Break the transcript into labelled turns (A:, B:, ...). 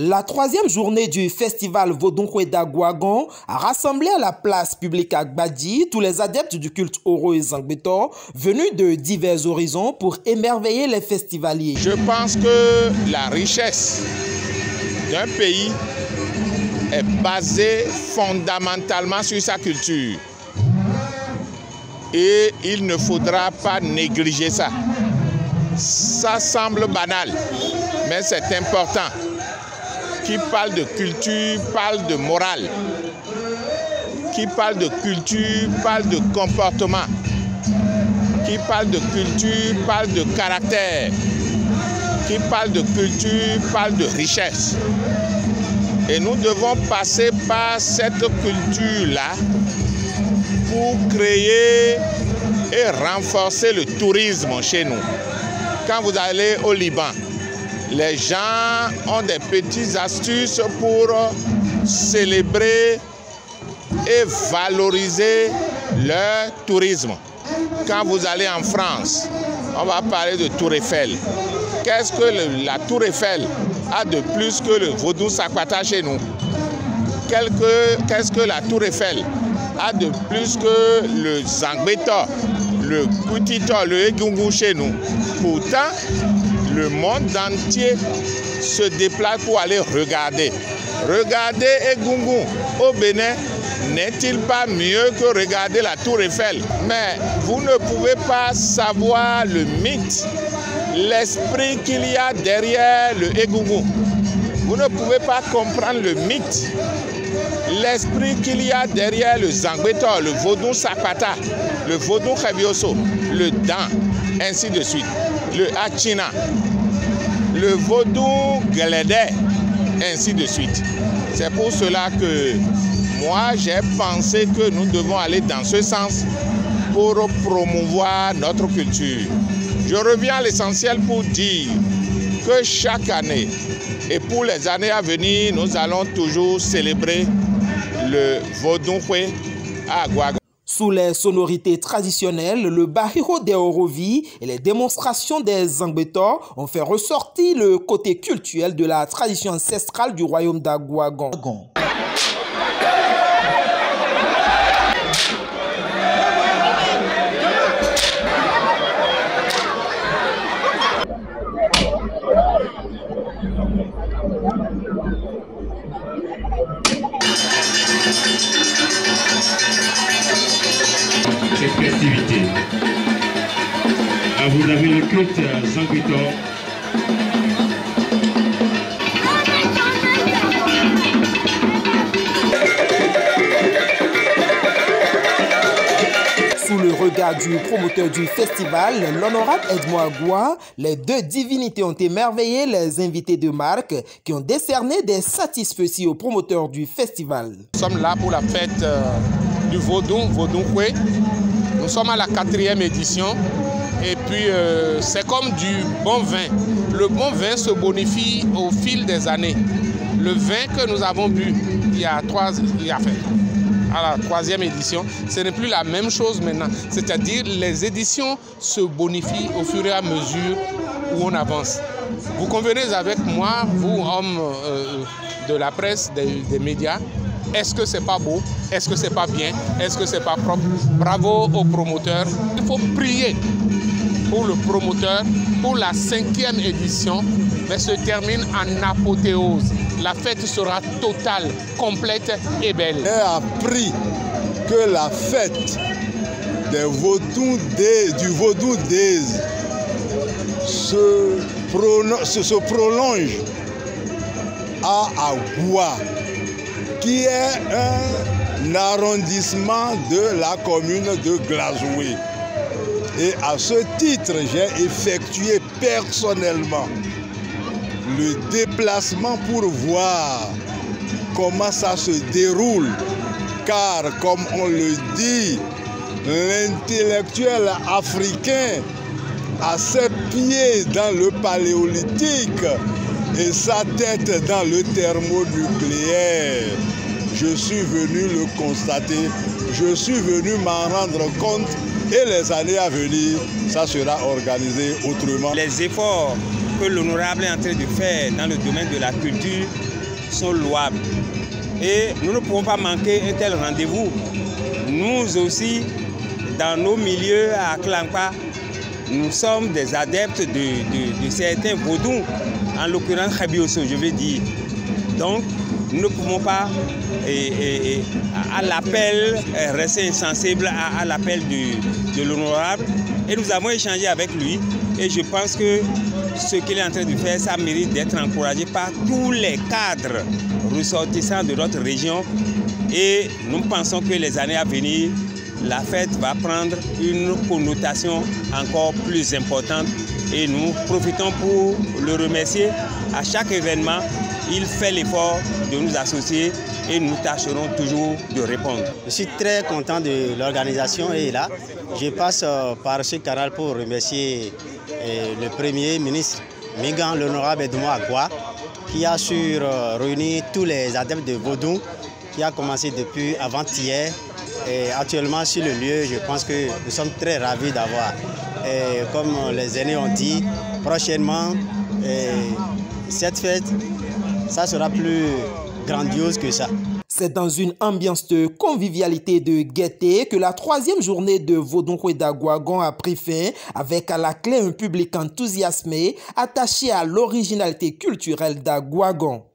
A: La troisième journée du festival Vodounkwe d'Agouagan a rassemblé à la place publique à Gbadi tous les adeptes du culte Oro et Zangbetor venus de divers horizons pour émerveiller les festivaliers.
B: Je pense que la richesse d'un pays est basée fondamentalement sur sa culture. Et il ne faudra pas négliger ça. Ça semble banal, mais c'est important. Qui parle de culture parle de morale. Qui parle de culture parle de comportement. Qui parle de culture parle de caractère. Qui parle de culture parle de richesse. Et nous devons passer par cette culture-là pour créer et renforcer le tourisme chez nous. Quand vous allez au Liban, les gens ont des petites astuces pour célébrer et valoriser leur tourisme. Quand vous allez en France, on va parler de Tour Eiffel. Qu'est-ce que la Tour Eiffel a de plus que le Vodou Sakwata chez nous? Qu'est-ce que la Tour Eiffel a de plus que le Zangbetor, le Koutitor, le Egungun chez nous? Pourtant, le monde entier se déplace pour aller regarder. Regarder Egungun au Bénin n'est-il pas mieux que regarder la Tour Eiffel? Mais vous ne pouvez pas savoir le mythe, l'esprit qu'il y a derrière le Egungun. Vous ne pouvez pas comprendre le mythe, l'esprit qu'il y a derrière le Zangbetor, le Vodou Sakwata, le Vodou Khebioso, le Dan, ainsi de suite, le Achina, le Vodou Geledé, ainsi de suite. C'est pour cela que moi j'ai pensé que nous devons aller dans ce sens pour promouvoir notre culture. Je reviens à l'essentiel pour dire que chaque année et pour les années à venir, nous allons toujours célébrer le Vodounkwe à Agouagan.
A: Sous les sonorités traditionnelles, le Bahiro des Orovi et les démonstrations des Zangbetor ont fait ressortir le côté culturel de la tradition ancestrale du royaume d'Agouagan.
C: Cette festivité. Vous avez le culte Zangbetor.
A: Sous le regard du promoteur du festival, l'honorable Edmond Agoua, les deux divinités ont émerveillé les invités de marque qui ont décerné des satisfecits aux promoteurs du festival.
B: Nous sommes là pour la fête du Vodounkwe. Nous sommes à la 4e édition et puis c'est comme du bon vin. Le bon vin se bonifie au fil des années. Le vin que nous avons bu à la 3e édition, ce n'est plus la même chose maintenant. C'est-à-dire les éditions se bonifient au fur et à mesure où on avance. Vous convenez avec moi, vous, hommes de la presse, des médias, est-ce que c'est pas beau? Est-ce que c'est pas bien? Est-ce que c'est pas propre? Bravo aux promoteurs. Il faut prier pour le promoteur pour la 5e édition, mais se termine en apothéose. La fête sera totale, complète et belle.
D: J'ai appris que la fête du Vodou Days se prolonge à Agoua, qui est un arrondissement de la commune de Glazoué. Et à ce titre, j'ai effectué personnellement le déplacement pour voir comment ça se déroule. Car, comme on le dit, l'intellectuel africain a ses pieds dans le paléolithique et sa tête dans le thermonucléaire. Je suis venu le constater, je suis venu m'en rendre compte et les années à venir, ça sera organisé autrement.
E: Les efforts que l'honorable est en train de faire dans le domaine de la culture sont louables. Et nous ne pouvons pas manquer un tel rendez-vous. Nous aussi, dans nos milieux à Klampa, nous sommes des adeptes de certains vaudous, en l'occurrence Khabioso, je veux dire. Donc, nous ne pouvons pas, à l'appel, rester insensibles à l'appel de l'honorable. Et nous avons échangé avec lui. Et je pense que ce qu'il est en train de faire, ça mérite d'être encouragé par tous les cadres ressortissants de notre région. Et nous pensons que les années à venir, la fête va prendre une connotation encore plus importante. Et nous profitons pour le remercier. À chaque événement, il fait l'effort de nous associer et nous tâcherons toujours de répondre.
F: Je suis très content de l'organisation et là, je passe par ce canal pour remercier le Premier ministre Migan, l'honorable Edmond Agua, qui a su réunir tous les adeptes de Vaudou, qui a commencé depuis avant-hier. Et actuellement sur le lieu, je pense que nous sommes très ravis d'avoir. Comme les aînés ont dit, prochainement, cette fête, ça sera plus grandiose que ça.
A: C'est dans une ambiance de convivialité et de gaieté que la 3e journée de Vodunkweda Gouagon a pris fin, avec à la clé un public enthousiasmé, attaché à l'originalité culturelle d'Agouagon.